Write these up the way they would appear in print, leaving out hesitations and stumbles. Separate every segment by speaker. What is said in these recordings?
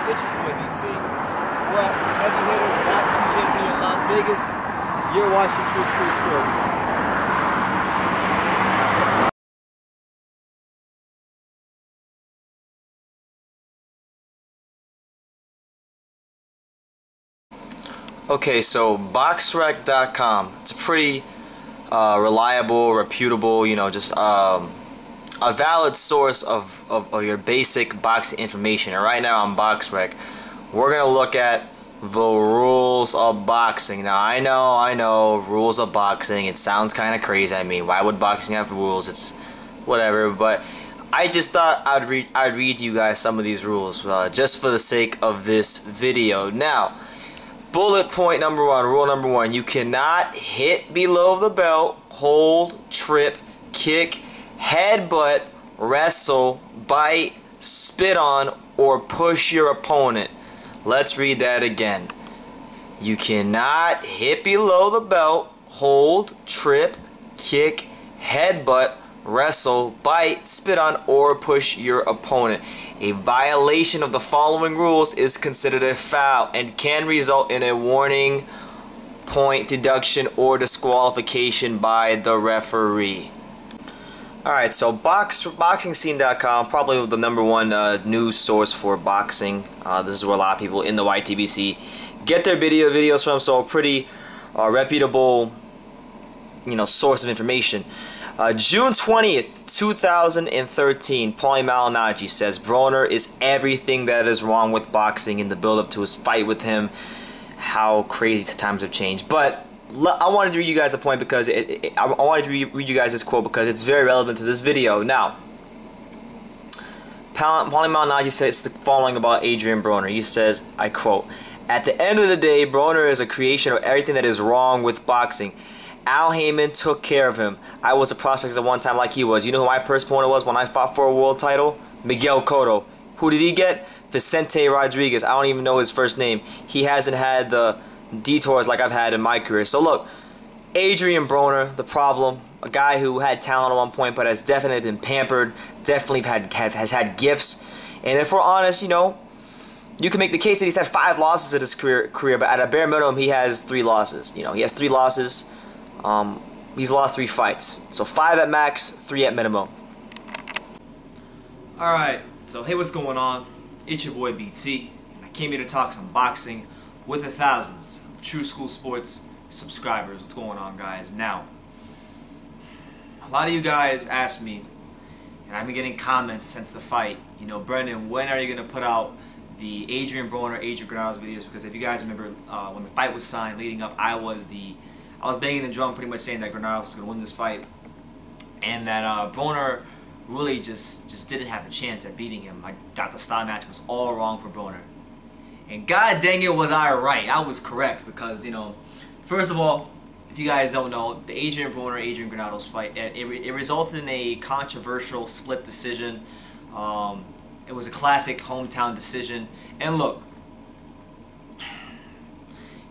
Speaker 1: It's your boy BT. We're at Heavy Hitters Boxing Gym here in Las Vegas. You're watching True School Sports.
Speaker 2: Okay, so boxrec.com, it's a pretty reliable, reputable, just a valid source of your basic boxing information. And right now on BoxRec, we're going to look at the rules of boxing. Now I know, rules of boxing, it sounds kind of crazy. I mean, why would boxing have rules? It's whatever, but I just thought I'd read you guys some of these rules just for the sake of this video. Now, bullet point number one, rule number one, you cannot hit below the belt, hold, trip, kick, headbutt, wrestle, bite, spit on, or push your opponent. Let's read that again. You cannot hit below the belt, hold, trip, kick, headbutt, wrestle, bite, spit on, or push your opponent. A violation of the following rules is considered a foul and can result in a warning, point deduction, or disqualification by the referee. Alright, so BoxingScene.com, probably the number one news source for boxing. This is where a lot of people in the YTBC get their videos from, so a pretty reputable source of information. June 20th, 2013, Paulie Malignaggi says Broner is everything that is wrong with boxing in the build-up to his fight with him. How crazy times have changed. But I wanted to read you guys the point because I wanted to read you guys this quote because it's very relevant to this video. Now, Paulie Malignaggi says the following about Adrien Broner. He says, I quote, "At the end of the day, Broner is a creation of everything that is wrong with boxing. Al Heyman took care of him. I was a prospect at one time like he was. You know who my first opponent was when I fought for a world title? Miguel Cotto. Who did he get? Vicente Rodriguez. I don't even know his first name. He hasn't had the detours like I've had in my career." So look, Adrien Broner, the problem, a guy who had talent at one point but has definitely been pampered, definitely has had gifts. And if we're honest, you can make the case that he's had 5 losses in his career, but at a bare minimum, he has 3 losses. He has 3 losses. He's lost 3 fights. So 5 at max, 3 at minimum. Alright, so hey, what's going on? It's your boy BT. I came here to talk some boxing with the thousands of True School Sports subscribers. What's going on, guys? Now, a lot of you guys asked me, and I've been getting comments since the fight, Brendan, when are you going to put out the Adrien Broner, Adrian Granados videos? Because if you guys remember, when the fight was signed, leading up, I was banging the drum pretty much saying that Granados was going to win this fight and that Broner really just didn't have a chance at beating him. I thought the style match was all wrong for Broner. And god dang it, was I right. I was correct because, first of all, if you guys don't know, the Adrien Broner, Adrian Granados fight, it resulted in a controversial split decision. It was a classic hometown decision. And look,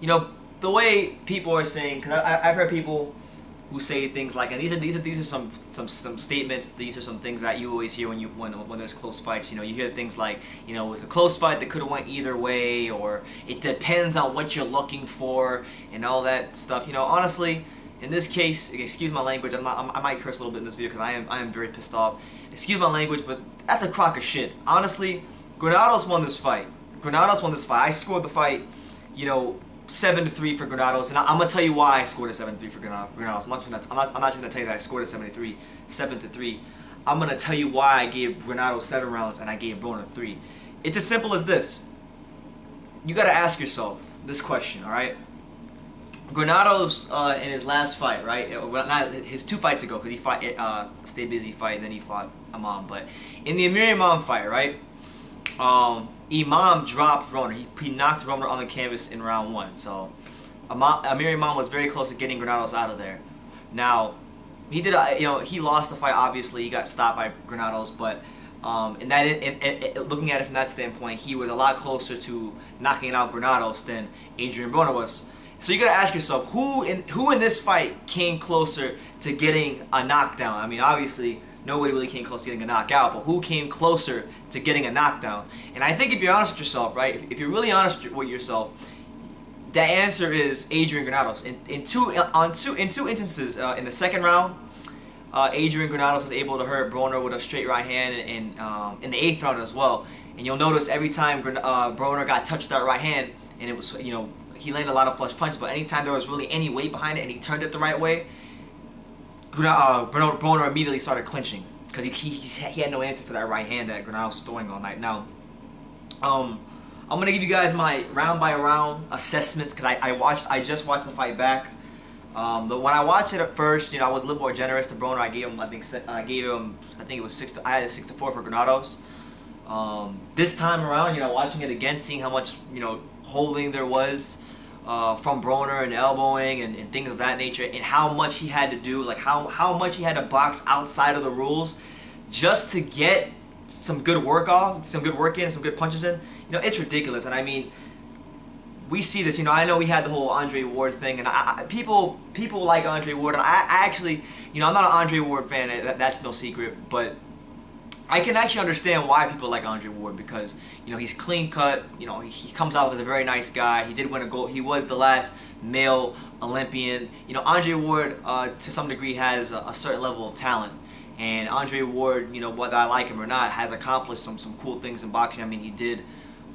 Speaker 2: the way people are saying, because I've heard people who say things like, and these are some statements. These are some things that you always hear when there's close fights. You hear things like, it was a close fight that could have went either way, or it depends on what you're looking for, and all that stuff. Honestly, in this case, excuse my language. I might curse a little bit in this video because I am very pissed off. Excuse my language, but that's a crock of shit. Honestly, Granados won this fight. I scored the fight, 7-3 for Granados, and I'm gonna tell you why I scored a 7-3 for Granados. I'm not gonna tell you that I scored a 7-3. I'm gonna tell you why I gave Granados 7 rounds and I gave Broner 3. It's as simple as this. You gotta ask yourself this question, all right? Granados in his last fight, right? Not his 2 fights ago, because he fought Stay Busy fight, and then he fought Imam. But in the Amir Imam fight, right? Imam dropped Broner. He knocked Broner on the canvas in round 1. So Amir Imam was very close to getting Granados out of there. Now he did, he lost the fight. Obviously, he got stopped by Granados, but looking at it from that standpoint, he was a lot closer to knocking out Granados than Adrien Broner was. So you gotta ask yourself, who in this fight came closer to getting a knockdown? I mean, obviously nobody really came close to getting a knockout, but who came closer to getting a knockdown? And I think if you're honest with yourself, right, if you're really honest with yourself, the answer is Adrian Granados. In two instances, in the second round, Adrian Granados was able to hurt Broner with a straight right hand, and in the 8th round as well. And you'll notice every time Broner got touched that right hand, and it was, you know, he landed a lot of flush punches, but anytime there was really any weight behind it and he turned it the right way, Broner immediately started clinching because he had no answer for that right hand that Granados was throwing all night. Now, I'm gonna give you guys my round by round assessments because I just watched the fight back. But when I watched it at first, you know, I was a little more generous to Broner. I gave him, I think it was I had a 6-4 for Granados. This time around, you know, watching it again, seeing how much, you know, holding there was from Broner and elbowing and things of that nature, and how much he had to do, like how much he had to box outside of the rules just to get some good work off, some good work in, some good punches in. You know, it's ridiculous. And I mean, we see this. You know, I know we had the whole Andre Ward thing, and people like Andre Ward. I actually, you know, I'm not an Andre Ward fan. That's no secret, but I can actually understand why people like Adrien Broner, because, you know, he's clean cut. You know, he comes out as a very nice guy. He did win a gold. He was the last male Olympian. You know, Adrien Broner to some degree has a certain level of talent, and Adrien Broner, you know, whether I like him or not, has accomplished some cool things in boxing. I mean, he did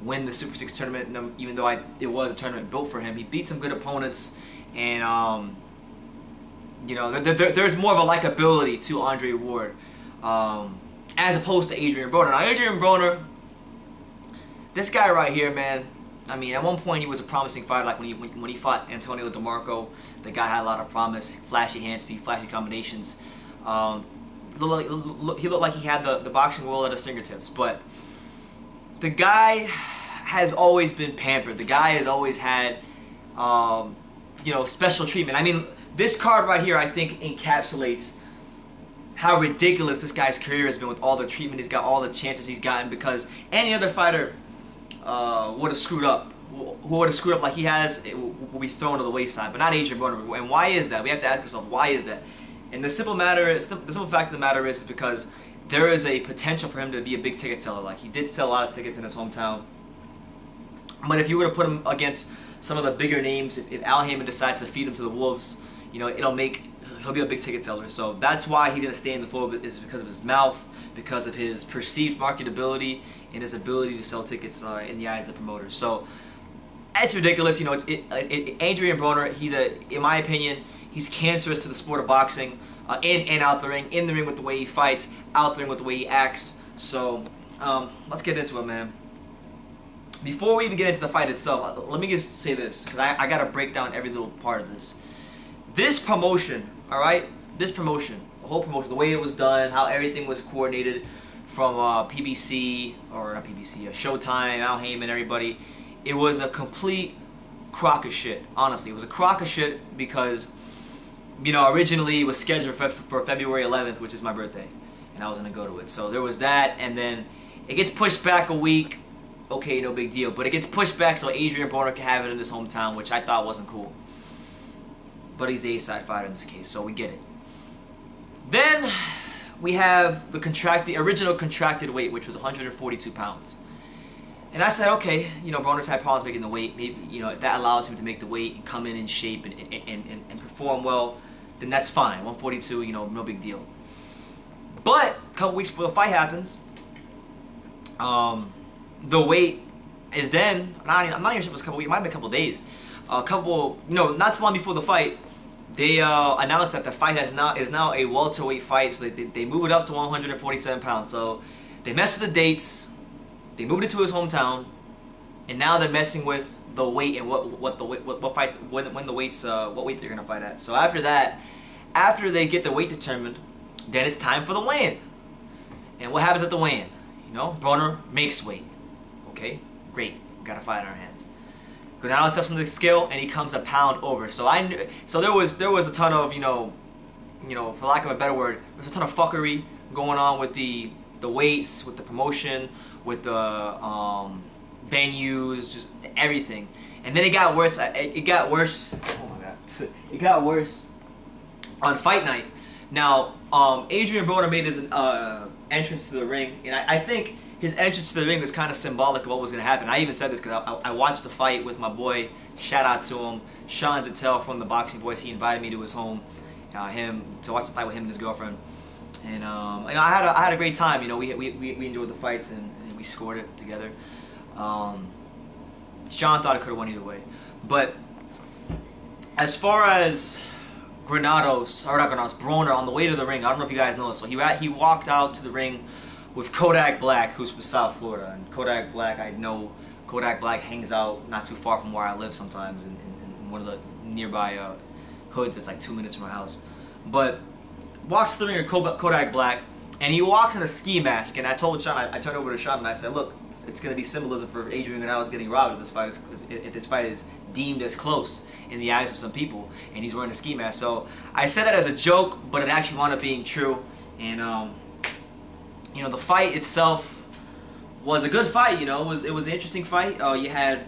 Speaker 2: win the Super 6 tournament, even though it was a tournament built for him. He beat some good opponents, and you know, there's more of a likability to Adrien Broner. As opposed to Adrien Broner. Now, Adrien Broner, this guy right here, man, I mean, at one point he was a promising fighter. Like when he fought Antonio DeMarco, the guy had a lot of promise, flashy hand speed, flashy combinations. He looked like he had the boxing world at his fingertips. But the guy has always been pampered. The guy has always had, you know, special treatment. I mean, this card right here, I think, encapsulates how ridiculous this guy's career has been with all the treatment he's got, all the chances he's gotten, because any other fighter would have screwed up. Who would have screwed up like he has, it will be thrown to the wayside, but not Adrien Broner. And why is that? We have to ask ourselves, why is that? And the simple fact of the matter is because there is a potential for him to be a big ticket seller. Like, he did sell a lot of tickets in his hometown. But if you were to put him against some of the bigger names, if Al Haymon decides to feed him to the wolves, you know, he'll be a big ticket seller. So that's why he's going to stay in the fold, is because of his mouth, because of his perceived marketability, and his ability to sell tickets in the eyes of the promoters. So it's ridiculous. You know, Adrien Broner, in my opinion, he's cancerous to the sport of boxing, in and out the ring, in the ring with the way he fights, out the ring with the way he acts. So let's get into it, man. Before we even get into the fight itself, let me just say this, because I got to break down every little part of this. This promotion, alright? This promotion, the whole promotion, the way it was done, how everything was coordinated from PBC, or not PBC, Showtime, Al Haymon, everybody. It was a complete crock of shit, honestly. It was a crock of shit because, you know, originally it was scheduled for February 11th, which is my birthday, and I was going to go to it. So there was that, and then it gets pushed back a week. Okay, no big deal. But it gets pushed back so Adrien Broner can have it in his hometown, which I thought wasn't cool. But he's the A-side fighter in this case, so we get it. Then we have the original contracted weight, which was 142 pounds. And I said, okay, you know, Broner's had problems making the weight. Maybe, you know, if that allows him to make the weight and come in shape and perform well, then that's fine. 142, you know, no big deal. But a couple weeks before the fight happens, the weight is then, I'm not even sure if it was a couple weeks, it might have been a couple days. Not so long before the fight, they announced that the fight is now a welterweight fight, so they move it up to 147 pounds. So they messed with the dates, they moved it to his hometown, and now they're messing with the weight and what weight they're gonna fight at. So after that, after they get the weight determined, then it's time for the weigh-in. And what happens at the weigh-in? You know, Broner makes weight. Okay, great, we got a fight on our hands. Granados steps on the scale and he comes a pound over. So there was a ton of, you know, for lack of a better word, there's a ton of fuckery going on with the weights, with the promotion, with the venues, just everything. And then it got worse. It got worse. Oh my god! It got worse on fight night. Now, Adrien Broner made his entrance to the ring, and I think his entrance to the ring was kind of symbolic of what was going to happen. I even said this because I watched the fight with my boy, shout out to him, Sean Zattel from the Boxing Voice. He invited me to his home, to watch the fight with him and his girlfriend. And I had a great time. You know, we enjoyed the fights and we scored it together. Sean thought it could have won either way. But as far as Broner on the way to the ring, I don't know if you guys know this. So he walked out to the ring with Kodak Black, who's from South Florida. And Kodak Black, I know Kodak Black hangs out not too far from where I live sometimes in one of the nearby hoods that's like 2 minutes from my house. But walks to the ring with Kodak Black, and he walks in a ski mask. And I told Sean, I turned over to Sean and I said, look, it's going to be symbolism for Adrian Granados getting robbed if this fight is deemed as close in the eyes of some people, and he's wearing a ski mask. So I said that as a joke, but it actually wound up being true. And you know, the fight itself was a good fight. You know, it was an interesting fight. You had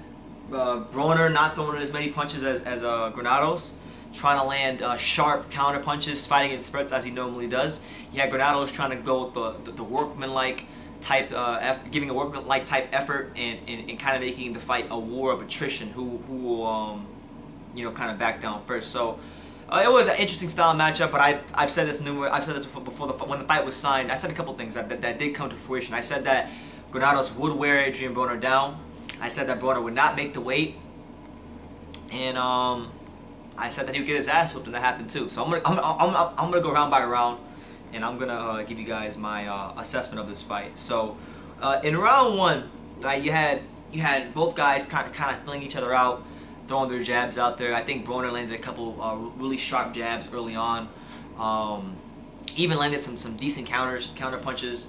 Speaker 2: Broner not throwing as many punches as Granados, trying to land sharp counter punches, fighting in spurts as he normally does. You had Granados trying to go with the workmanlike type, giving a workmanlike type effort, and kind of making the fight a war of attrition. Who you know, kind of back down first. So it was an interesting style matchup. But I've said this before when the fight was signed. I said a couple things that did come to fruition. I said that Granados would wear Adrien Broner down. I said that Broner would not make the weight, and I said that he would get his ass whooped, and that happened too. So I'm gonna go round by round, and I'm gonna give you guys my assessment of this fight. So in round one, right, you had both guys kind of filling each other out, throwing their jabs out there. I think Broner landed a couple really sharp jabs early on. Even landed some decent counter punches.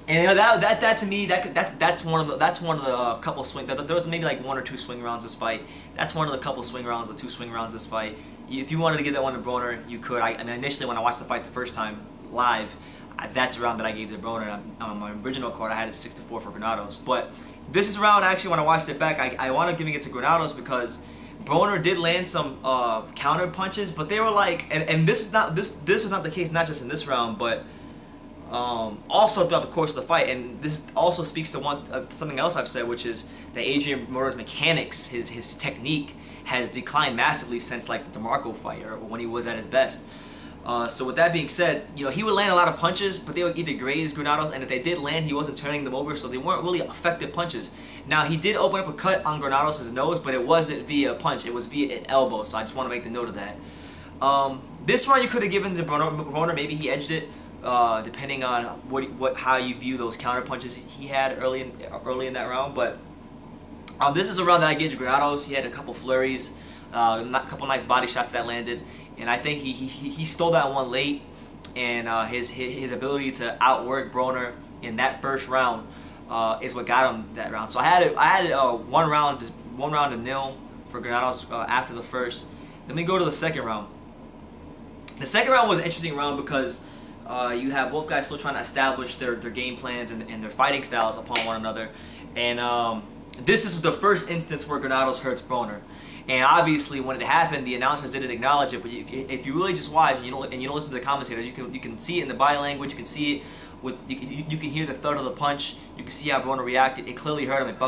Speaker 2: And you know, that to me, that's one of the couple swing. There was maybe like 1 or 2 swing rounds this fight. That's one of the couple swing rounds, the 2 swing rounds this fight. If you wanted to give that one to Broner, you could. I mean, initially when I watched the fight the first time live, that's the round that I gave to Broner. On my original card, I had it 6-4 for Granados. But this is a round actually when I watched it back, I wound up giving it to Granados because Broner did land some counter punches, but they were like, and this is not the case, not just in this round, but also throughout the course of the fight. And this also speaks to something else I've said, which is that Adrien Broner's mechanics, his technique, has declined massively since like the DeMarco fight, or when he was at his best. So with that being said, you know, he would land a lot of punches, but they would either graze Granados, and if they did land, he wasn't turning them over, so they weren't really effective punches. Now, he did open up a cut on Granados' nose, but it wasn't via a punch, it was via an elbow, so I just want to make the note of that. This round you could have given to Broner, maybe he edged it, depending on how you view those counter punches he had early in that round. But this is a round that I gave to Granados. He had a couple flurries, a couple nice body shots that landed, and I think he stole that one late. And his ability to outwork Broner in that first round is what got him that round. So I had one round to nil for Granados after the first. Then we go to the second round. The second round was an interesting round because you have both guys still trying to establish their game plans and their fighting styles upon one another. And this is the first instance where Granados hurts Broner. And obviously, when it happened, the announcers didn't acknowledge it. But if you really just watch and you don't listen to the commentators, you can see it in the body language. You can see it with you can hear the thud of the punch. You can see how Broner reacted. It clearly hurt him. It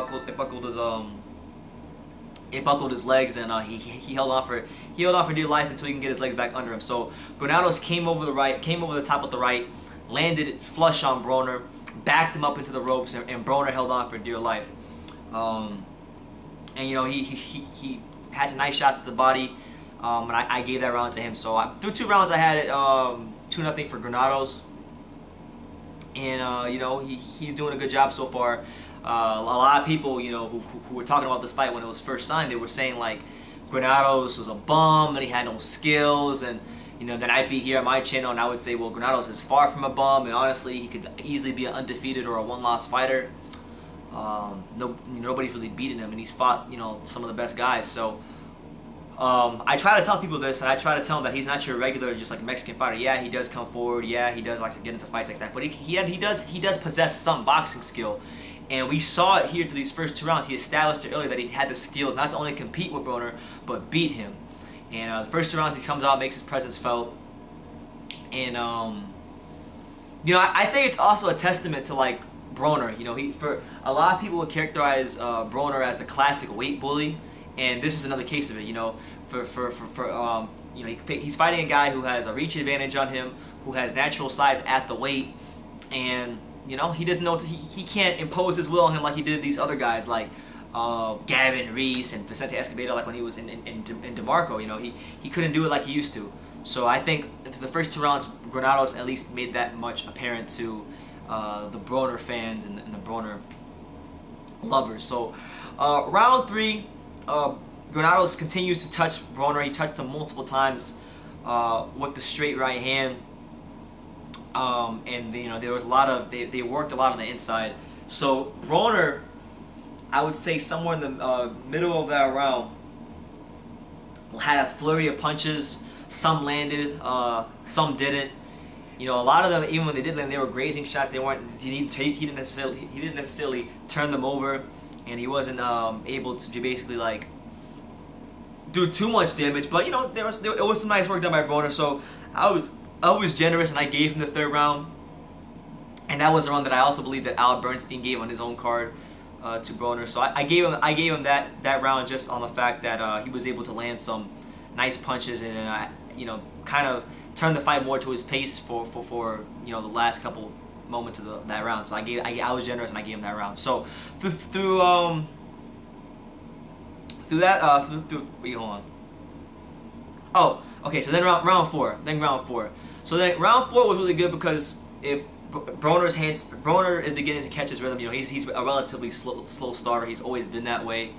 Speaker 2: buckled his legs, and he held on for dear life until he can get his legs back under him. So Granados came over the top with the right, landed it flush on Broner, backed him up into the ropes, and Broner held on for dear life. And you know, he had some nice shots to the body, and I gave that round to him. So through 2 rounds, I had it 2-0 for Granados, and you know, he's doing a good job so far. A lot of people, you know, who were talking about this fight when it was first signed, they were saying like Granados was a bum and he had no skills, and you know, then I'd be here on my channel and I would say, well, Granados is far from a bum, and honestly, he could easily be an undefeated or a one-loss fighter. Nobody's really beaten him, and he's fought, you know, some of the best guys. So I try to tell people this, and I try to tell them that he's not your regular, just like a Mexican fighter. Yeah, he does come forward. Yeah, he does like to get into fights like that. But he does possess some boxing skill, and we saw it here through these first 2 rounds. He established it earlier that he had the skills not to only compete with Broner, but beat him. And the first 2 rounds he comes out, makes his presence felt. And you know, I think it's also a testament to like Broner. You know, for a lot of people would characterize Broner as the classic weight bully, and this is another case of it. You know, you know, he's fighting a guy who has a reach advantage on him, who has natural size at the weight, and you know, he doesn't know he can't impose his will on him like he did these other guys like Gavin Reese and Vicente Escobedo, like when he was in DeMarco. You know, he couldn't do it like he used to. So I think the first 2 rounds, Granados at least made that much apparent to the Broner fans and the Broner lovers. So round 3, Granados continues to touch Broner. He touched him multiple times with the straight right hand. And you know, there was a lot of they worked a lot on the inside. So Broner, I would say somewhere in the middle of that round, had a flurry of punches. Some landed, some didn't. You know, a lot of them, even when they did land, they were grazing shots. They weren't. He didn't necessarily turn them over, and he wasn't able to basically like do too much damage. But you know, it was some nice work done by Broner. So I was generous, and I gave him the 3rd round, and that was the round that I also believe that Al Bernstein gave on his own card to Broner. So I gave him that round just on the fact that he was able to land some nice punches and you know, kind of turn the fight more to his pace for you know, the last couple moments of that round. So I was generous and I gave him that round. So through wait, hold on. Oh, okay. So then round 4. So then round 4 was really good because if Broner is beginning to catch his rhythm. You know, he's a relatively slow starter. He's always been that way,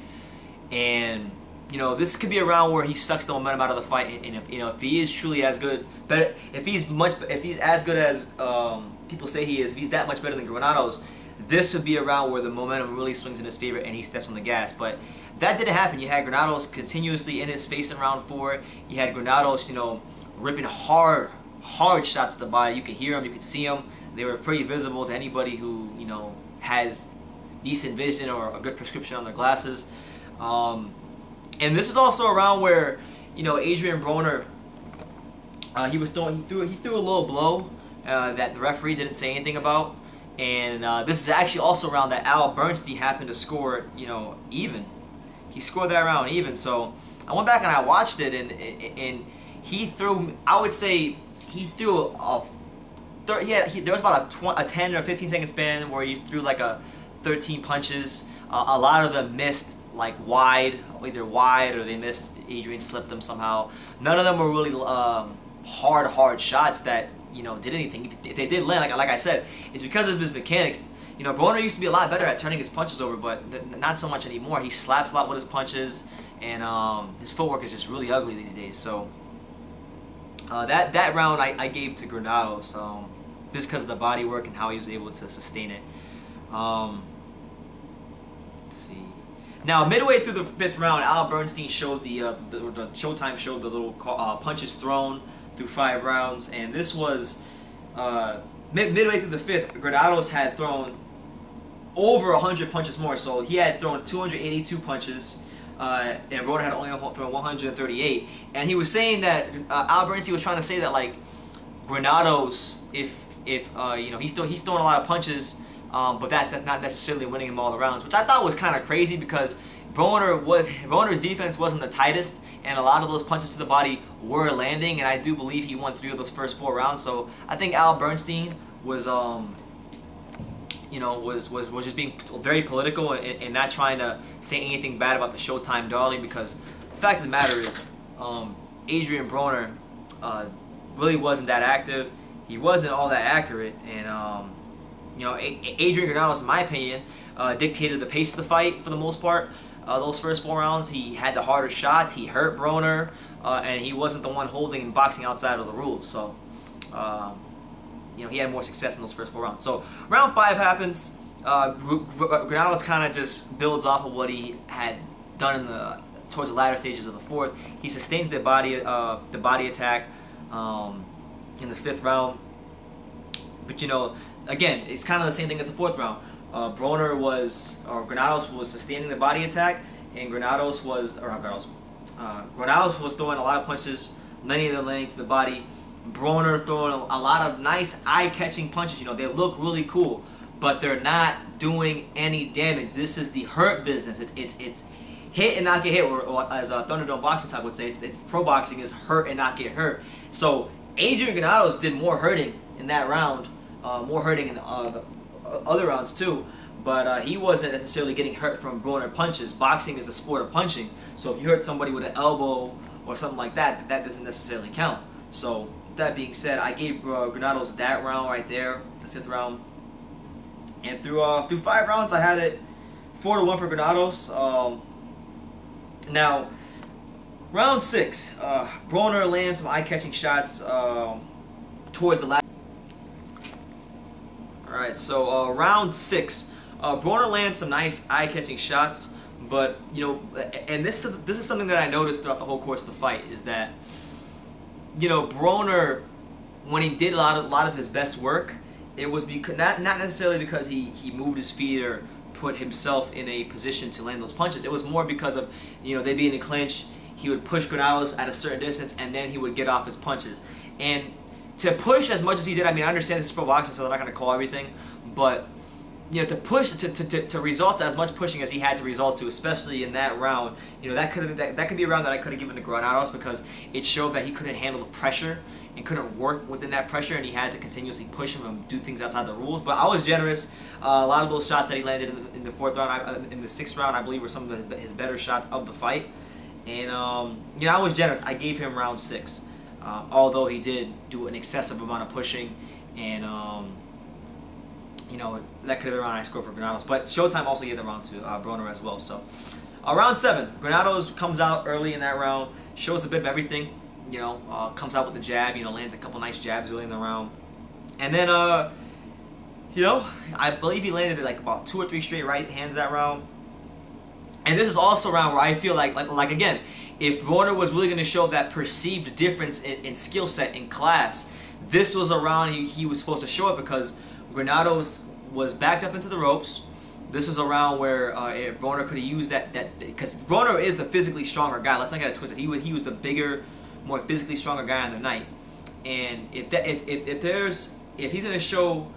Speaker 2: and you know, this could be a round where he sucks the momentum out of the fight, and if, you know, if he is truly as good, if he's as good as people say he is, if he's that much better than Granados, this would be a round where the momentum really swings in his favor and he steps on the gas. But that didn't happen. You had Granados continuously in his face in round 4. You had Granados, you know, ripping hard shots to the body. You could hear them, you could see them. They were pretty visible to anybody who, you know, has decent vision or a good prescription on their glasses. And this is also a round where, you know, Adrien Broner, he threw a low blow that the referee didn't say anything about, and this is actually also a round that Al Bernstein happened to score, you know, even. He scored that round even. So I went back and I watched it, and he threw, I would say, he threw there was about a 10 or 15 second span where he threw like 13 punches. A lot of them missed like either wide or they missed. Adrian slipped them somehow. None of them were really hard shots that, you know, did anything. If they did land, like I said, it's because of his mechanics. You know, Broner used to be a lot better at turning his punches over, but not so much anymore. He slaps a lot with his punches, and his footwork is just really ugly these days. So that round I gave to Granados, just because of the body work and how he was able to sustain it. Let's see. Now, midway through the 5th round, Al Bernstein showed the Showtime showed the little punches thrown through 5 rounds, and this was midway through the 5th. Granados had thrown over 100 punches more, so he had thrown 282 punches, and Broner had only thrown 138. And he was saying that Al Bernstein was trying to say that like Granados, if you know, he's throwing a lot of punches. But that's not necessarily winning him all the rounds, which I thought was kind of crazy because Broner's defense wasn't the tightest, and a lot of those punches to the body were landing, and I do believe he won 3 of those first 4 rounds. So I think Al Bernstein was you know, was just being very political and not trying to say anything bad about the Showtime darling, because the fact of the matter is Adrien Broner really wasn't that active. He wasn't all that accurate, and you know, Adrian Granados, in my opinion, dictated the pace of the fight for the most part. Those first 4 rounds, he had the harder shots, he hurt Broner, and he wasn't the one holding and boxing outside of the rules. So, you know, he had more success in those first 4 rounds. So, round 5 happens. Granados kind of just builds off of what he had done towards the latter stages of the 4th. He sustains the body attack in the 5th round. But, you know, again, it's kind of the same thing as the 4th round. Granados was sustaining the body attack, and Granados was throwing a lot of punches, many of them landing to the body. Broner throwing a lot of nice eye-catching punches. You know, they look really cool, but they're not doing any damage. This is the hurt business. It's hit and not get hit, or as Thunderdome Boxing Talk would say, it's pro boxing is hurt and not get hurt. So Adrian Granados did more hurting in that round, more hurting in the other rounds too, but he wasn't necessarily getting hurt from Broner punches. Boxing is a sport of punching, so if you hurt somebody with an elbow or something like that, that doesn't necessarily count. So with that being said, I gave Granados that round right there, the 5th round, and through 5 rounds I had it 4-1 for Granados. Now, round 6, Broner lands some eye-catching shots towards the last. Alright, so round 6, Broner lands some nice eye-catching shots, but, you know, and this is something that I noticed throughout the whole course of the fight, is that, you know, Broner, when he did a lot of his best work, it was because, not necessarily because he moved his feet or put himself in a position to land those punches. It was more because of, you know, they'd be in the clinch, he would push Granados at a certain distance, and then he would get off his punches. And to push as much as he did, I mean, I understand this is pro boxing, so I'm not going to call everything, but, you know, to push, to result to as much pushing as he had to result to, especially in that round, you know, that could be a round that I could have given to Granados, because it showed that he couldn't handle the pressure and couldn't work within that pressure, and he had to continuously push him and do things outside the rules. But I was generous. A lot of those shots that he landed in the 4th round, in the 6th round, I believe, were some of his better shots of the fight. And you know, I was generous. I gave him round 6, although he did do an excessive amount of pushing, and you know, that could have been a round I scored for Granados. But Showtime also gave the round to Broner as well. So round 7, Granados comes out early in that round, shows a bit of everything. You know, comes out with a jab, you know, lands a couple nice jabs early in the round. And then, you know, I believe he landed like about 2 or 3 straight right hands that round. And this is also a round where I feel like again, if Broner was really going to show that perceived difference in skill set, in class, this was a round he was supposed to show it, because Granados was backed up into the ropes. This was a round where Broner could have used that because Broner is the physically stronger guy. Let's not get it twisted. He was the bigger, more physically stronger guy on the night, and if he's going to show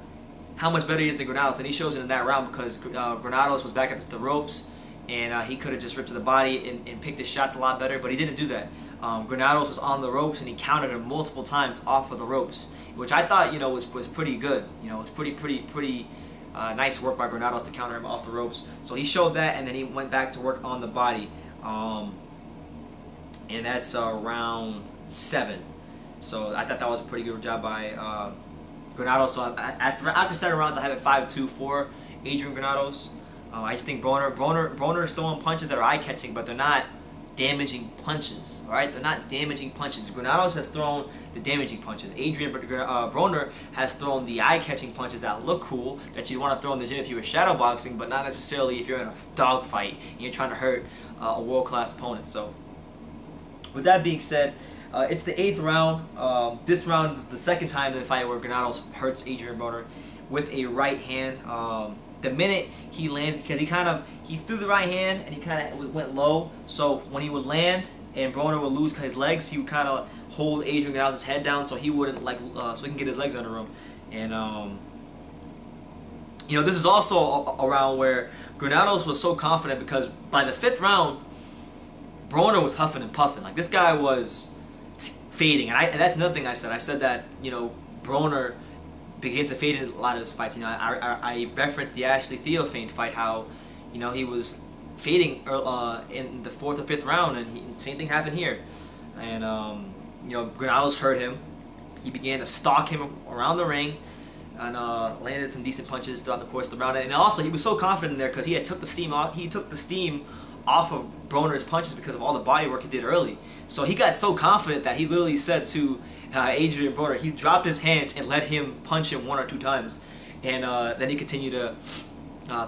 Speaker 2: how much better he is than Granados, then he shows it in that round, because Granados was back up to the ropes, and he could have just ripped to the body and picked his shots a lot better, but he didn't do that. Granados was on the ropes, and he countered him multiple times off of the ropes, which I thought, you know, was pretty good. You know, it was pretty nice work by Granados to counter him off the ropes. So he showed that, and then he went back to work on the body. And that's round 7. So I thought that was a pretty good job by Granados. So after 7 rounds, I have it 5-2 for Adrian Granados. I just think Broner is throwing punches that are eye-catching, but they're not damaging punches. All right, they're not damaging punches. Granados has thrown the damaging punches. Adrien Broner has thrown the eye-catching punches that look cool, that you want to throw in the gym if you were shadow boxing, but not necessarily if you're in a dog fight and you're trying to hurt a world-class opponent. So with that being said, it's the 8th round. This round is the 2nd time in the fight where Granados hurts Adrien Broner with a right hand. The minute he landed, because he threw the right hand and he kind of went low, so when he would land and Broner would lose his legs, he would kind of hold Adrian Granados' head down so he wouldn't so he can get his legs under him. And you know, this is also a round where Granados was so confident, because by the 5th round, Broner was huffing and puffing. Like, this guy was fading, and that's another thing I said. I said that, you know, Broner begins to fade in a lot of his fights. You know, I referenced the Ashley Theophane fight, how, you know, he was fading in the 4th or 5th round, and same thing happened here. And you know, Granados hurt him. He began to stalk him around the ring, and landed some decent punches throughout the course of the round. And also, he was so confident there because he had took the steam off. He took the steam off of Broner's punches because of all the body work he did early. So he got so confident that he literally said to Adrien Broner, he dropped his hands and let him punch him 1 or 2 times, and then he continued to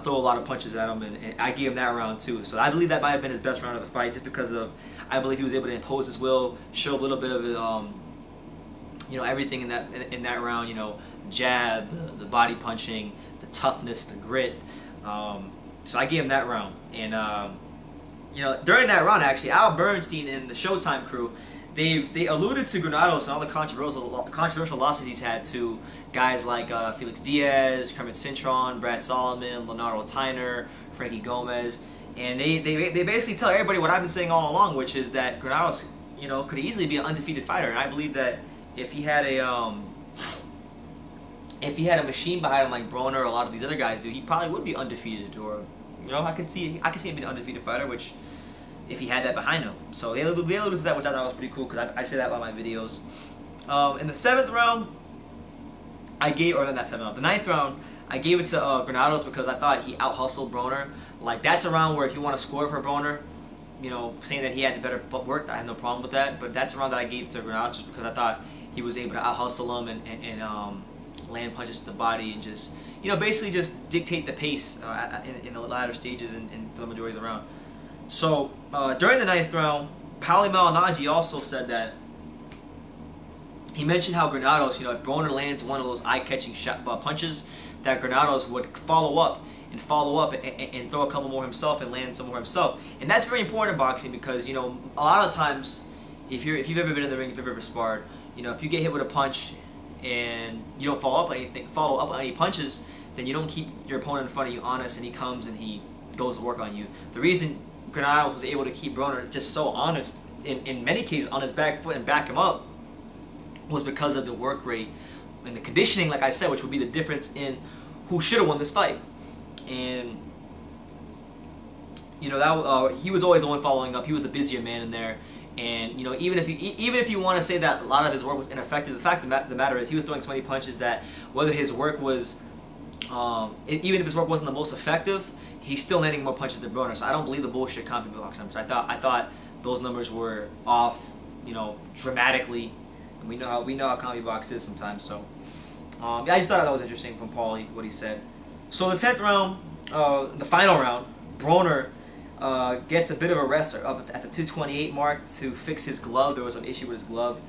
Speaker 2: throw a lot of punches at him, and I gave him that round too. So I believe that might have been his best round of the fight, just because of, I believe he was able to impose his will, show a little bit of you know, everything in that round. You know, jab, the body punching, the toughness, the grit. So I gave him that round, and
Speaker 1: during that round, actually, Al Bernstein and the Showtime crew, they alluded to Granados and all the controversial losses he's had to guys like Felix Diaz, Kermit Cintron, Brad Solomon, Leonardo Tyner, Frankie Gomez, and they basically tell everybody what I've been saying all along, which is that Granados, could easily be an undefeated fighter, and I believe that if he had a machine behind him like Broner or a lot of these other guys do, he probably would be undefeated, or I can see him being an undefeated fighter, which if he had that behind him. So they alluded to that, which I thought was pretty cool, because I say that a lot in my videos. In the 7th round, the 9th round, I gave it to Granados because I thought he out-hustled Broner. Like, that's a round where if you want to score for Broner, saying that he had the better work, I had no problem with that. But that's a round that I gave to Granados just because I thought he was able to out-hustle him and land punches to the body and just, basically just dictate the pace in the latter stages and for the majority of the round. So, during the 9th round, Paulie Malignaggi also said that he mentioned how Granados, if Broner lands one of those eye-catching punches, that Granados would follow up and throw a couple more himself and land some more himself. And that's very important in boxing because, a lot of times, if you've ever been in the ring, if you've ever sparred, if you get hit with a punch and you don't follow up on any punches, then you don't keep your opponent in front of you honest, and he comes and he goes to work on you. The reason Granados was able to keep Broner just so honest, in many cases on his back foot and back him up, was because of the work rate and the conditioning, like I said, which would be the difference in who should have won this fight. And that he was always the one following up. He was the busier man in there. And even if you want to say that a lot of his work was ineffective, the fact of the matter is he was throwing so many punches that whether his work was even if his work wasn't the most effective, he's still landing more punches than Broner. So I don't believe the bullshit comp box numbers. I thought those numbers were off, dramatically. And we know how comedy box is sometimes. So yeah, I just thought that was interesting from Paulie, what he said. So the 10th round, the final round, Broner gets a bit of a rest at the 228 mark to fix his glove. There was an issue with his glove,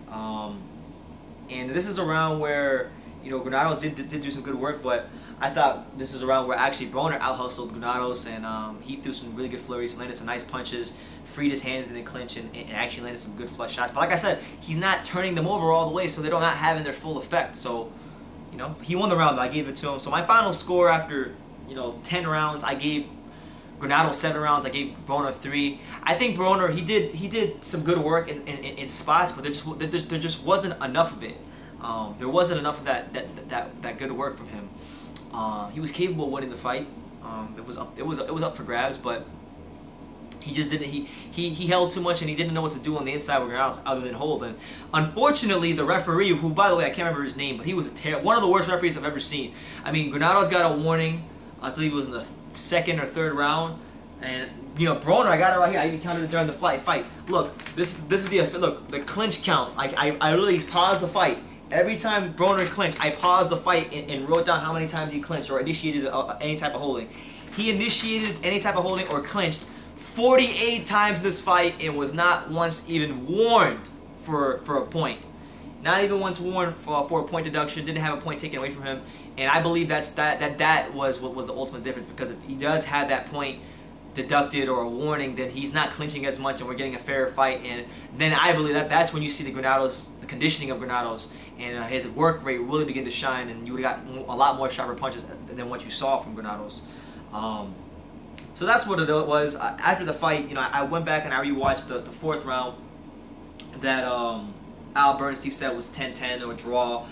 Speaker 1: and this is a round where Granados did do some good work, but I thought this is a round where actually Broner out-hustled Granados, and he threw some really good flurries, landed some nice punches, freed his hands in the clinch, and actually landed some good flush shots. But like I said, he's not turning them over all the way, so they're not having their full effect. So, he won the round. I gave it to him. So my final score after 10 rounds, I gave Granados 7 rounds. I gave Broner 3. I think Broner he did some good work in spots, but there just wasn't enough of it. There wasn't enough of that good work from him. He was capable of winning the fight. It was up for grabs, but he just didn't. He held too much, and he didn't know what to do on the inside with Granados other than hold. And unfortunately, the referee, who by the way I can't remember his name, but he was one of the worst referees I've ever seen. I mean, Granados got a warning. I believe it was in the 2nd or 3rd round, and Broner, I got it right here. I even counted it during the fight. Look, this is the clinch count. I really paused the fight. Every time Broner clinched, I paused the fight and wrote down how many times he clinched or initiated any type of holding. He initiated any type of holding or clinched 48 times this fight and was not once even warned for a point. Not even once warned for a point deduction. Didn't have a point taken away from him. And I believe that was what was the ultimate difference, because if he does have that point deducted or a warning, then he's not clinching as much and we're getting a fair fight. And then I believe that's when you see the conditioning of Granados and his work rate really begin to shine, and you would have got a lot more sharper punches than what you saw from Granados. So that's what it was. After the fight, I went back and I rewatched the 4th round that Al Bernstein said was 10-10 or a draw.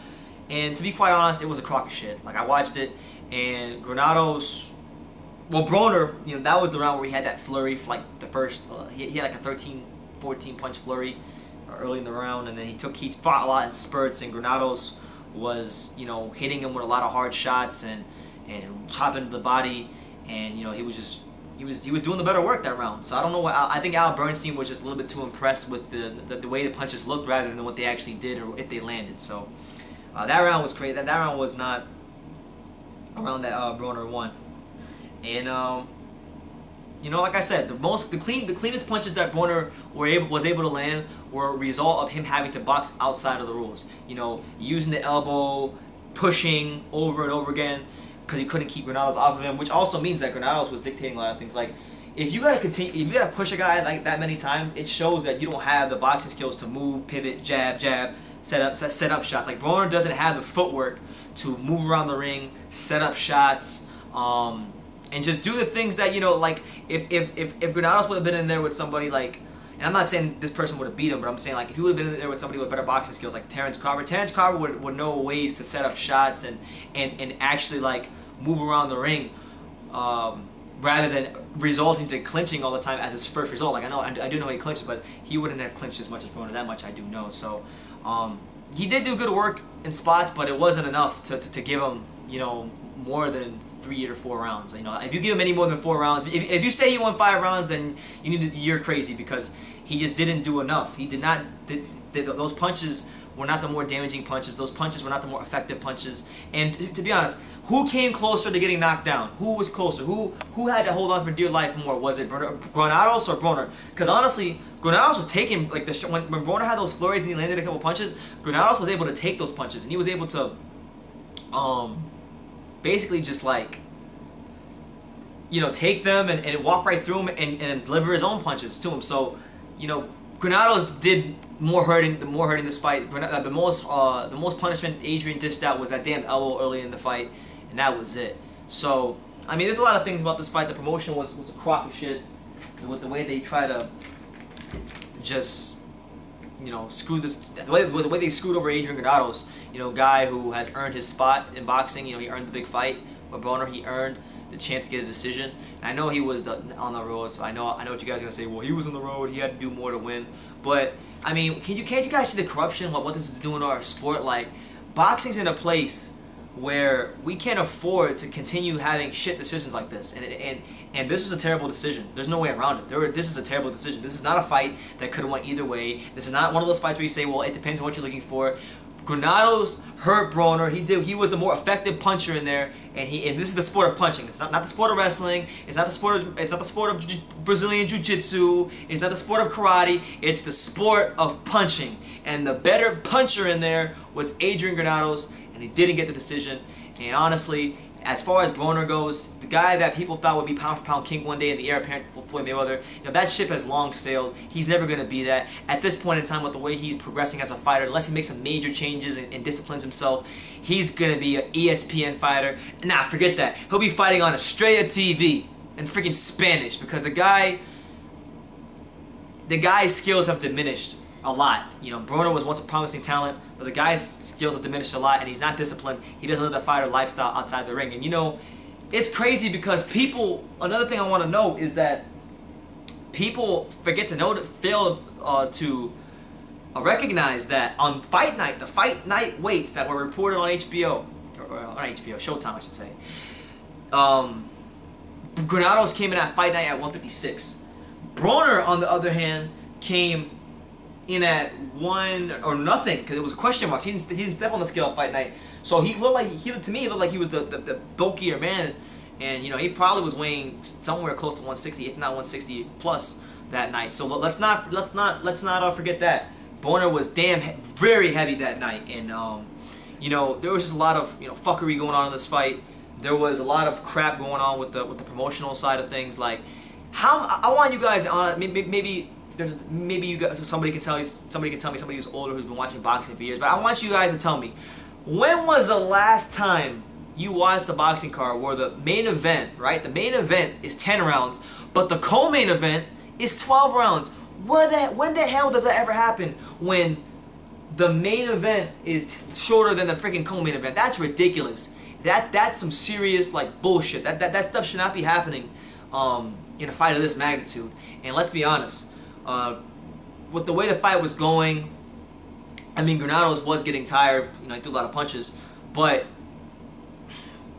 Speaker 1: And to be quite honest, it was a crock of shit. Like, I watched it, and Granados, well, Broner, that was the round where he had that flurry for like the first, he had like a 13-14 punch flurry early in the round, and then he fought a lot in spurts, and Granados was, hitting him with a lot of hard shots and chopping the body, and he was doing the better work that round. So I don't know what I think Al Bernstein was just a little bit too impressed with the way the punches looked rather than what they actually did or if they landed. So that round was crazy. That round was not a round that Broner won. And like I said, the cleanest punches that Broner was able to land were a result of him having to box outside of the rules. Using the elbow, pushing over and over again, because he couldn't keep Granados off of him, which also means that Granados was dictating a lot of things. Like, if you gotta continue, if you gotta push a guy like that many times, it shows that you don't have the boxing skills to move, pivot, jab, set up shots. Like Broner doesn't have the footwork to move around the ring, set up shots, and just do the things that, you know, like if Granados would have been in there with somebody like, and I'm not saying this person would have beat him, but I'm saying like if he would have been in there with somebody with better boxing skills like Terrence Carver would know ways to set up shots and actually like move around the ring. Rather than resulting to clinching all the time as his first result. Like I do know he clinches, but he wouldn't have clinched as much as Broner. That much I do know. So he did do good work in spots, but it wasn't enough to give him, you know, more than 3 or 4 rounds. You know, if you give him any more than 4 rounds, if you say he won 5 rounds, then you're crazy, because he just didn't do enough. He did not. Those punches were not the more damaging punches. Those punches were not the more effective punches. And to be honest, who came closer to getting knocked down? Who was closer? Who had to hold on for dear life more? Was it Granados or Broner? Because honestly, Granados was taking, like, when Broner had those flurries and he landed a couple punches, Granados was able to take those punches, and he was able to basically just, like, you know, take them and walk right through them and deliver his own punches to him. So, you know, Granados did more hurting this fight. The most punishment Adrian dished out was that damn elbow early in the fight, and that was it. So, I mean, there's a lot of things about this fight. The promotion was a crock of shit with the way they try to just, you know, screw this. The way they screwed over Adrian Granados, you know, guy who has earned his spot in boxing. You know, he earned the big fight with Broner. He earned the chance to get a decision. And I know he was on the road, so I know what you guys are gonna say. Well, he was on the road. He had to do more to win. But I mean, can't you guys see the corruption? What this is doing to our sport? Like, boxing's in a place where we can't afford to continue having shit decisions like this. And this is a terrible decision. There's no way around it. This is a terrible decision. This is not a fight that could have went either way. This is not one of those fights where you say, well, it depends on what you're looking for. Granados hurt Broner. He was the more effective puncher in there, and this is the sport of punching. It's not the sport of wrestling. It's not the sport of Brazilian Jiu-Jitsu. It's not the sport of karate. It's the sport of punching. And the better puncher in there was Adrian Granados, and he didn't get the decision. And honestly, as far as Broner goes, the guy that people thought would be pound for pound king one day in the heir apparent to Floyd Mayweather, you know, that ship has long sailed. He's never going to be that. At this point in time, with the way he's progressing as a fighter, unless he makes some major changes and disciplines himself, he's going to be an ESPN fighter. Nah, forget that. He'll be fighting on Estrella TV in freaking Spanish, because the guy's skills have diminished a lot. You know, Broner was once a promising talent, but the guy's skills have diminished a lot, and he's not disciplined. He doesn't live the fighter lifestyle outside the ring. And you know, it's crazy because people, another thing I want to know is that people fail to recognize that on fight night, the fight night weights that were reported on HBO, or on HBO, Showtime I should say, Granados came in at fight night at 156. Broner, on the other hand, came in at 1 or nothing, because it was a question mark. He didn't step on the scale at fight night, so he looked like to me he looked like he was the bulkier man, and you know, he probably was weighing somewhere close to 160, if not 160 plus that night. So let's not forget that Broner was very heavy that night, and you know, there was just a lot of, you know, fuckery going on in this fight. There was a lot of crap going on with the promotional side of things. Like, I want you guys on maybe you guys, somebody can tell me, somebody who's older, who's been watching boxing for years, but I want you guys to tell me, when was the last time you watched a boxing card where the main event, right? The main event is 10 rounds, but the co-main event is 12 rounds. When the hell does that ever happen? When the main event is shorter than the freaking co-main event? That's ridiculous. That's some serious, like, bullshit. That stuff should not be happening in a fight of this magnitude. And let's be honest, with the way the fight was going, I mean, Granados was getting tired. You know, he threw a lot of punches, but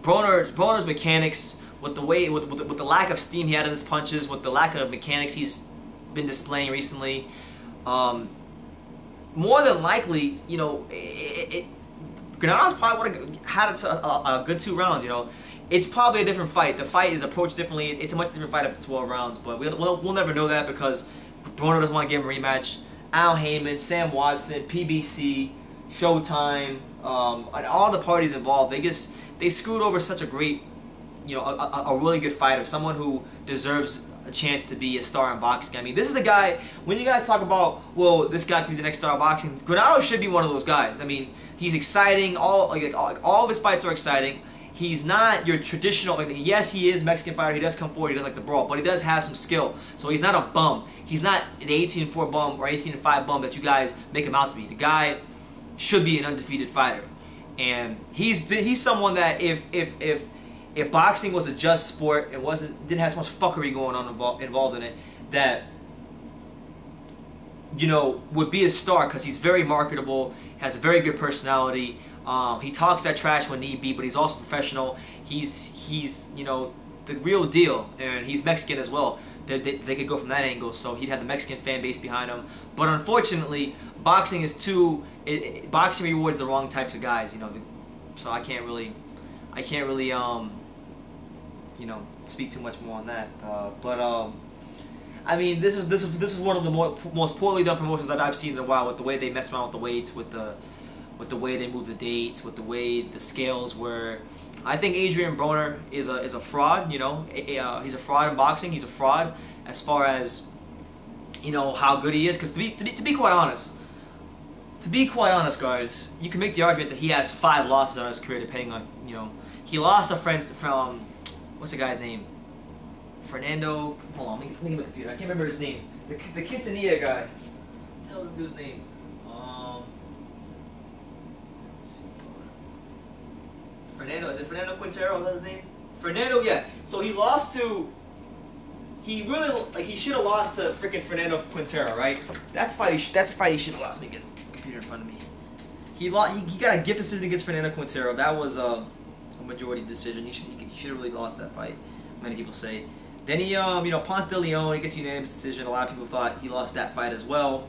Speaker 1: Broner's mechanics, with the lack of steam he had in his punches, with the lack of mechanics he's been displaying recently, more than likely, you know, Granados probably would have had a good 2 rounds. You know, it's probably a different fight. The fight is approached differently. It's a much different fight after 12 rounds, but we'll never know that because Broner doesn't want to give him a rematch. Al Heyman, Sam Watson, PBC, Showtime, and all the parties involved, they screwed over such a great a really good fighter, someone who deserves a chance to be a star in boxing. I mean, this is a guy, when you guys talk about, well, this guy could be the next star of boxing, Granados should be one of those guys. I mean, he's exciting, all of his fights are exciting. He's not your traditional, yes, he is a Mexican fighter, he does come forward, he does like the brawl, but he does have some skill. So he's not a bum. He's not the 18-4 bum or 18-5 bum that you guys make him out to be. The guy should be an undefeated fighter. And he's someone that if boxing was a just sport and didn't have so much fuckery going on involved in it, that would be a star, because he's very marketable, has a very good personality. He talks that trash when need be, but he's also professional. He's the real deal, and he's Mexican as well. They could go from that angle, so he'd have the Mexican fan base behind him. But unfortunately, boxing is boxing rewards the wrong types of guys, so I can't really speak too much more on that. I mean, this is one of the most poorly done promotions that I've seen in a while, with the way they mess around with the weights, with the way they move the dates, with the way the scales were. I think Adrien Broner is a fraud. He's a fraud in boxing. He's a fraud as far as how good he is. Because to be quite honest, guys, you can make the argument that he has 5 losses on his career, depending on he lost a friend from what's the guy's name? Fernando. Hold on, let me get my computer. I can't remember his name. The Quintanilla guy. What the hell is this dude's name? Fernando, is it Fernando Quintero? Is that his name? Fernando, yeah. So he lost to. He really he should have lost to freaking Fernando Quintero, right? That's a fight he should have lost. Let me get the computer in front of me. He got a gift decision against Fernando Quintero. That was a majority decision. He should have really lost that fight. Many people say. Then he Ponce de Leon, he gets unanimous decision. A lot of people thought he lost that fight as well.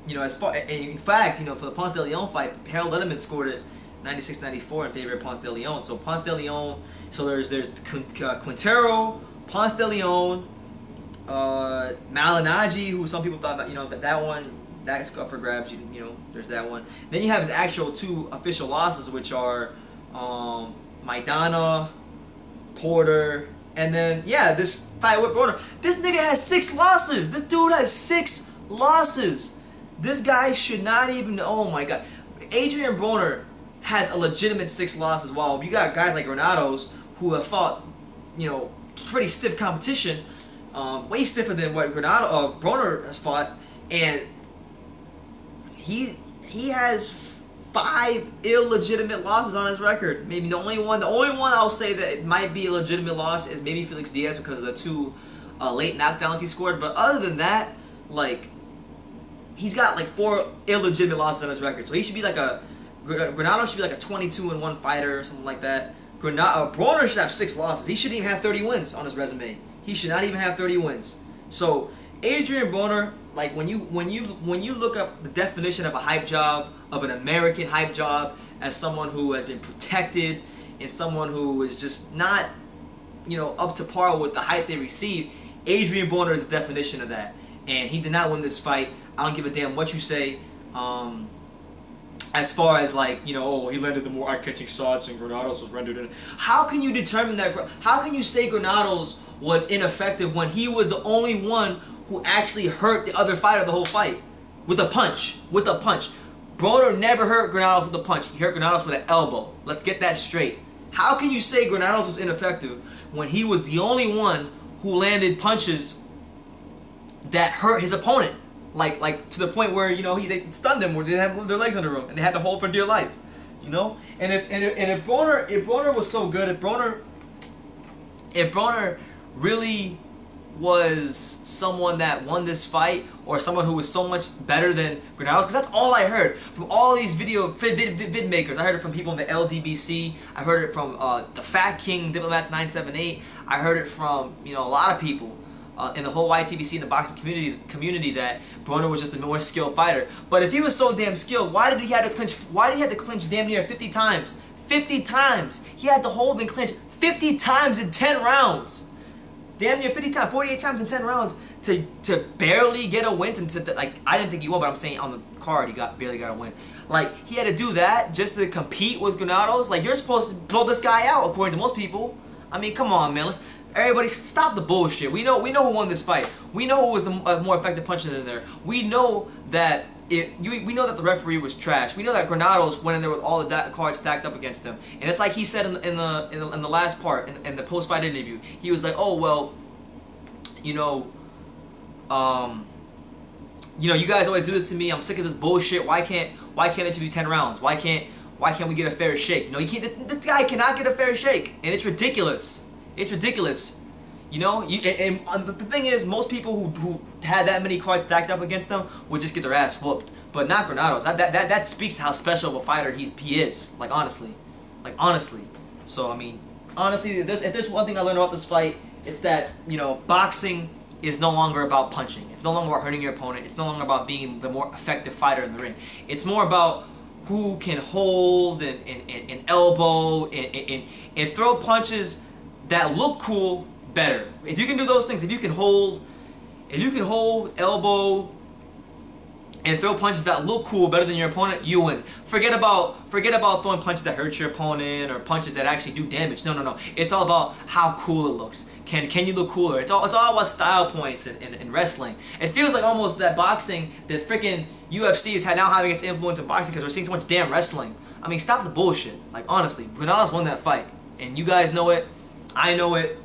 Speaker 1: In fact, for the Ponce de Leon fight, Harold Letterman scored it 96-94 in favor of Ponce de Leon. So Ponce de Leon, so there's Quintero, Ponce de Leon, Malignaggi, who some people thought that one, that's up for grabs. There's that one. Then you have his actual 2 official losses, which are Maidana, Porter, and then this fight with Broner. This nigga has 6 losses. This dude has 6 losses. This guy should not even. Oh my god, Adrien Broner has a legitimate 6 losses. While you got guys like Granados who have fought, pretty stiff competition, way stiffer than what Broner has fought, and he has 5 illegitimate losses on his record. Maybe the only one I'll say that it might be a legitimate loss is maybe Felix Diaz, because of the 2 late knockdowns he scored. But other than that, he's got 4 illegitimate losses on his record. So he should be Granados should be like a 22-1 fighter or something like that. Broner should have 6 losses. He shouldn't even have 30 wins on his resume. He should not even have 30 wins. So Adrien Broner, when you look up the definition of a hype job, of an American hype job, as someone who has been protected and someone who is just not up to par with the hype they receive, Adrien Broner is the definition of that. And he did not win this fight. I don't give a damn what you say. As far as oh, he landed the more eye-catching shots and Granados was rendered in. How can you determine that? How can you say Granados was ineffective when he was the only one who actually hurt the other fighter the whole fight with a punch? With a punch. Broner never hurt Granados with a punch. He hurt Granados with an elbow. Let's get that straight. How can you say Granados was ineffective when he was the only one who landed punches that hurt his opponent? To the point where they stunned him, or they didn't have their legs under him, and they had to hold for dear life. And if Broner was so good, if Broner really was someone that won this fight, or someone who was so much better than Granados, because that's all I heard from all these vid makers. I heard it from people in the LDBC. I heard it from the Fat King Diplomats 978. I heard it from a lot of people. In the whole YTBC and the boxing community, that Broner was just a more skilled fighter. But if he was so damn skilled, why did he have to clinch? Why did he have to clinch damn near 50 times? 50 times. He had to hold and clinch 50 times in 10 rounds. Damn near 50 times, 48 times in 10 rounds. to barely get a win, to like, I didn't think he won, but I'm saying on the card he barely got a win. Like, he had to do that just to compete with Granados. Like, you're supposed to blow this guy out according to most people. I mean, come on, man. Everybody, stop the bullshit. We know who won this fight. We know who was the more effective puncher in there. We know that we know that the referee was trash. We know that Granados went in there with all of that cards stacked up against him. And it's like he said in the last part in the post-fight interview. He was like, "Oh well, you know, you guys always do this to me. I'm sick of this bullshit. Why can't it be 10 rounds? Why can't we get a fair shake? You know, this guy cannot get a fair shake, and it's ridiculous. It's ridiculous. You know, and the thing is, most people who had that many cards stacked up against them would just get their ass whooped. But not Granados. That speaks to how special of a fighter he is. Like, honestly. So I mean, honestly, if there's one thing I learned about this fight, it's that, you know, boxing is no longer about punching. It's no longer about hurting your opponent. It's no longer about being the more effective fighter in the ring. It's more about who can hold and elbow and throw punches that look cool better. If you can do those things, if you can hold, elbow, and throw punches that look cool better than your opponent, you win. Forget about throwing punches that hurt your opponent or punches that actually do damage. No. It's all about how cool it looks. Can you look cooler? It's all about style points in wrestling. It feels like almost that boxing, that freaking UFC is now having its influence in boxing because we're seeing so much damn wrestling. I mean, stop the bullshit. Like, honestly, Granados won that fight, and you guys know it. I know it.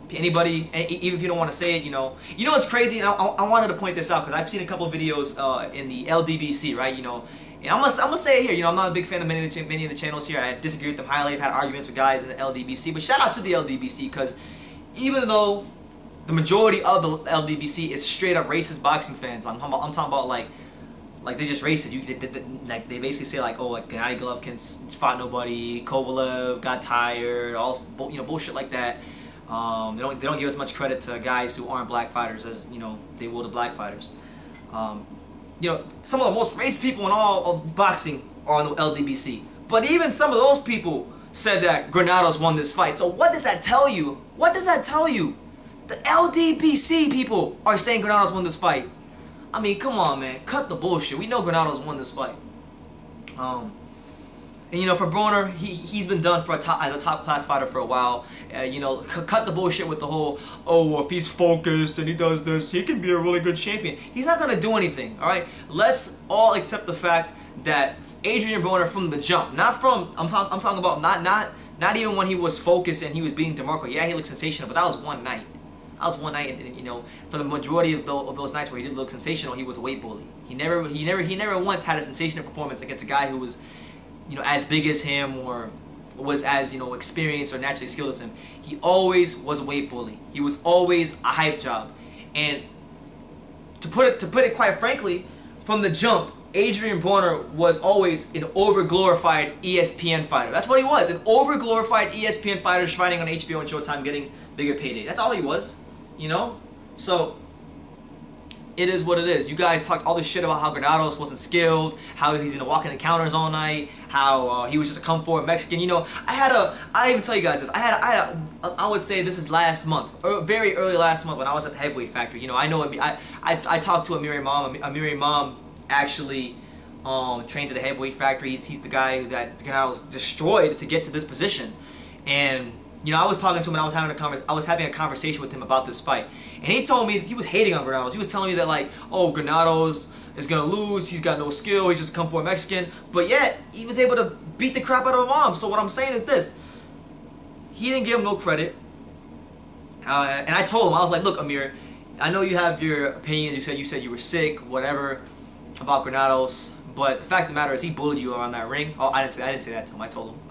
Speaker 1: Anybody, even if you don't want to say it, you know what's crazy, and I wanted to point this out because I've seen a couple of videos in the LDBC, right? You know, and I'm gonna say it here. You know, I'm not a big fan of many of the channels here. I disagree with them highly. I've had arguments with guys in the LDBC, but shout out to the LDBC because even though the majority of the LDBC is straight up racist boxing fans, I'm talking about like they just racist. Like they basically say like, oh, like Gennady Golovkin fought nobody, Kovalev got tired, all bullshit like that. They don't give as much credit to guys who aren't black fighters as they will to black fighters. Some of the most racist people in all of boxing are on the LDBC. But even some of those people said that Granados won this fight. So what does that tell you? What does that tell you? The LDBC people are saying Granados won this fight. I mean, come on, man. Cut the bullshit. We know Granados won this fight. And for Broner, he's been done as a top class fighter for a while. Cut the bullshit with the whole, oh, if he's focused and he does this, he can be a really good champion. He's not gonna do anything. All right, let's all accept the fact that Adrien Broner from the jump, I'm talking about not even when he was focused and he was beating DeMarco. Yeah, he looked sensational, but that was one night. And for the majority of those nights where he did look sensational, he was a weight bully. He never once had a sensational performance against a guy who was, as big as him or was as, experienced or naturally skilled as him. He always was a weight bully. He was always a hype job. And to put it quite frankly, from the jump, Adrien Broner was always an overglorified ESPN fighter. That's what he was, an overglorified ESPN fighter fighting on HBO and Showtime, getting bigger payday. That's all he was, So it is what it is. You guys talked all this shit about how Granados wasn't skilled, how he's gonna walk into counters all night, how he was just a come forward Mexican. I didn't even tell you guys this. I would say this is last month, or very early last month when I was at the Heavyweight Factory. I talked to Adrien Broner. Adrien Broner actually trains at the Heavyweight Factory. He's the guy that Granados destroyed to get to this position, and I was talking to him and I was having a conversation with him about this fight. And he told me that he was hating on Granados. He was telling me that, like, oh, Granados is going to lose, he's got no skill, he's just a come forward Mexican. But yet, he was able to beat the crap out of him. So what I'm saying is this. He didn't give him no credit. And I told him, I was like, look, Amir, I know you have your opinions. You said you were sick, whatever, about Granados. But the fact of the matter is he bullied you around that ring. Oh, I didn't say that to him. I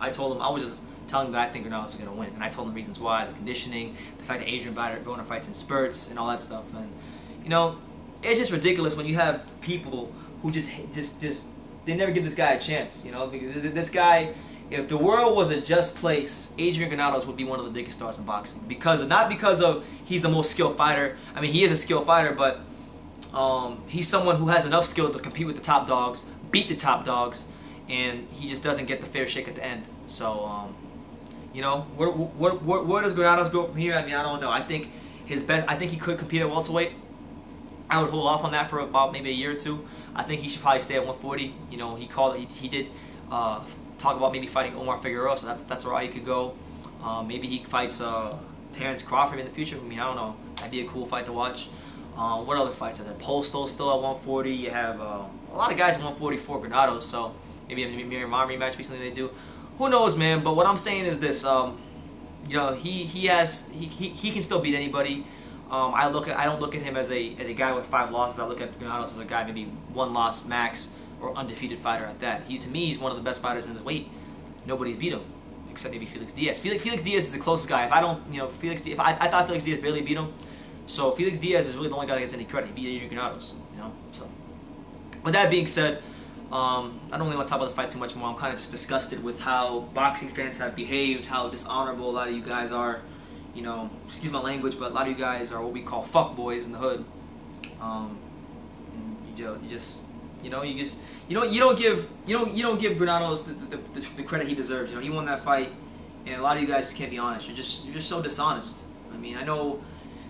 Speaker 1: told him I was just telling him that I think Granados is going to win. And I told him the reasons why, the conditioning, the fact that Adrien Broner fights in spurts, and all that stuff. And, it's just ridiculous when you have people who just they never give this guy a chance. This guy, if the world was a just place, Adrian Granados would be one of the biggest stars in boxing. Not because of he's the most skilled fighter. I mean, he is a skilled fighter, but he's someone who has enough skill to compete with the top dogs, beat the top dogs, and he just doesn't get the fair shake at the end. So, where does Granados go from here? I mean, I don't know. I think he could compete at welterweight. I would hold off on that for about maybe a year or two. I think he should probably stay at 140. You know, he did talk about maybe fighting Omar Figueroa, so that's where he could go. Maybe he fights Terrence Crawford in the future. I mean, I don't know. That'd be a cool fight to watch. What other fights are there? Postol still at 140. You have a lot of guys at 144 Granados, so maybe a Miriam rematch, something they do. Who knows, man? But what I'm saying is this: you know, he can still beat anybody. I don't look at him as a guy with 5 losses. I look at Granados as a guy maybe 1 loss max or undefeated fighter at that. To me, he's one of the best fighters in his weight. Nobody's beat him except maybe Felix Diaz. Felix Diaz is the closest guy. If I don't, you know, I thought Felix Diaz barely beat him. So Felix Diaz is really the only guy that gets any credit. He beat Adrian Granados, you know. So with that being said, I don't really want to talk about this fight too much more. I'm kind of just disgusted with how boxing fans have behaved, how dishonorable a lot of you guys are. You know, excuse my language, but a lot of you guys are what we call fuck boys in the hood. And you don't give Granados the credit he deserves. You know, he won that fight, and a lot of you guys just can't be honest. You're just so dishonest. I mean, I know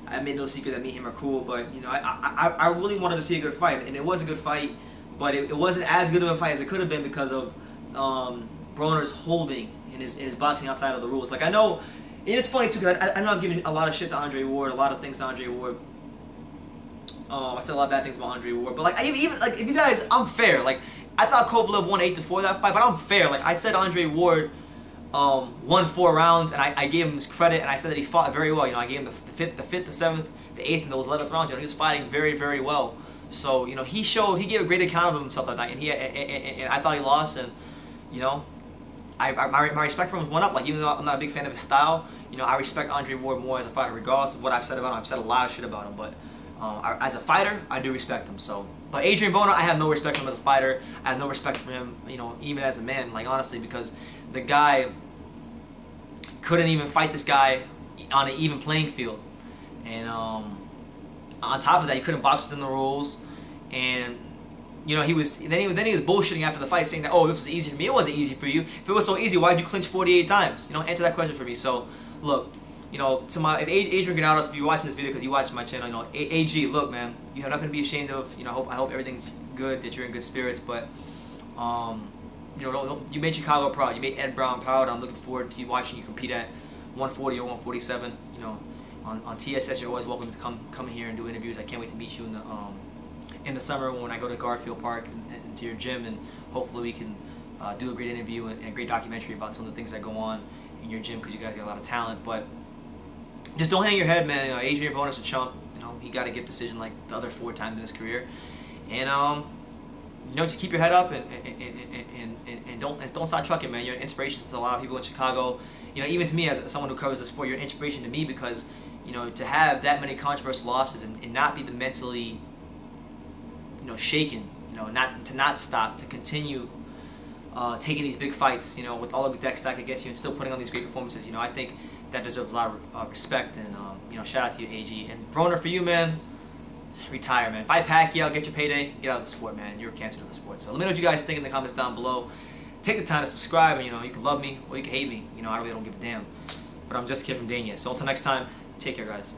Speaker 1: I made no secret that me and him are cool, but you know, I really wanted to see a good fight, and it was a good fight, but it wasn't as good of a fight as it could have been because of Broner's holding and his boxing outside of the rules. Like, I know. And it's funny too, because I know I've given a lot of shit to Andre Ward, a lot of things to Andre Ward. I said a lot of bad things about Andre Ward, but like even like if you guys, I'm fair. Like, I thought Kovalev won 8-4 that fight, but I'm fair. Like, I said Andre Ward won 4 rounds, and I gave him his credit, and I said that he fought very well. You know, I gave him the fifth, the 7th, the 8th, and those 11th rounds. You know, he was fighting very, very well. So you know, he gave a great account of himself that night, and I thought he lost, and you know. My respect for him went up. Like, even though I'm not a big fan of his style, you know, I respect Andre Ward more as a fighter, regardless of what I've said about him. I've said a lot of shit about him, but as a fighter, I do respect him. So, but Adrien Broner, I have no respect for him as a fighter. I have no respect for him, you know, even as a man. Like, honestly, because the guy couldn't even fight this guy on an even playing field, and on top of that, he couldn't box within the rules, and. You know, then he was bullshitting after the fight, saying that, oh, this was easy for me. It wasn't easy for you. If it was so easy, why did you clinch 48 times? You know, answer that question for me. So, look, you know, if Adrian Granados, if you're watching this video because you watch my channel, you know, AG, look, man, you have nothing to be ashamed of. You know, I hope everything's good, that you're in good spirits. But, you know, you made Chicago proud. You made Ed Brown proud. I'm looking forward to you watching you compete at 140 or 147. You know, on TSS, you're always welcome to come here and do interviews. I can't wait to meet you in the summer when I go to Garfield Park and to your gym, and hopefully we can do a great interview and a great documentary about some of the things that go on in your gym, because you guys got a lot of talent. But just don't hang your head, man. You know, Adrien Broner's a chump. You know, he got a gift decision like the other 4 times in his career, and you know, just keep your head up and don't stop trucking, man. You're an inspiration to a lot of people in Chicago. You know, even to me as someone who covers the sport, you're an inspiration to me because, you know, to have that many controversial losses and not be the mentally, you know, shaken, you know, not stop, to continue taking these big fights, you know, with all of the decks stacked against you and still putting on these great performances. You know, I think that deserves a lot of respect, and you know, shout out to you, AG. And Broner, for you, man, retire, man. Fight Pacquiao, get your payday, get out of the sport, man. You're a cancer to the sport. So let me know what you guys think in the comments down below. Take the time to subscribe, and you know, you can love me or you can hate me. You know, I really don't give a damn. But I'm just a kid from Dania. So until next time, take care, guys.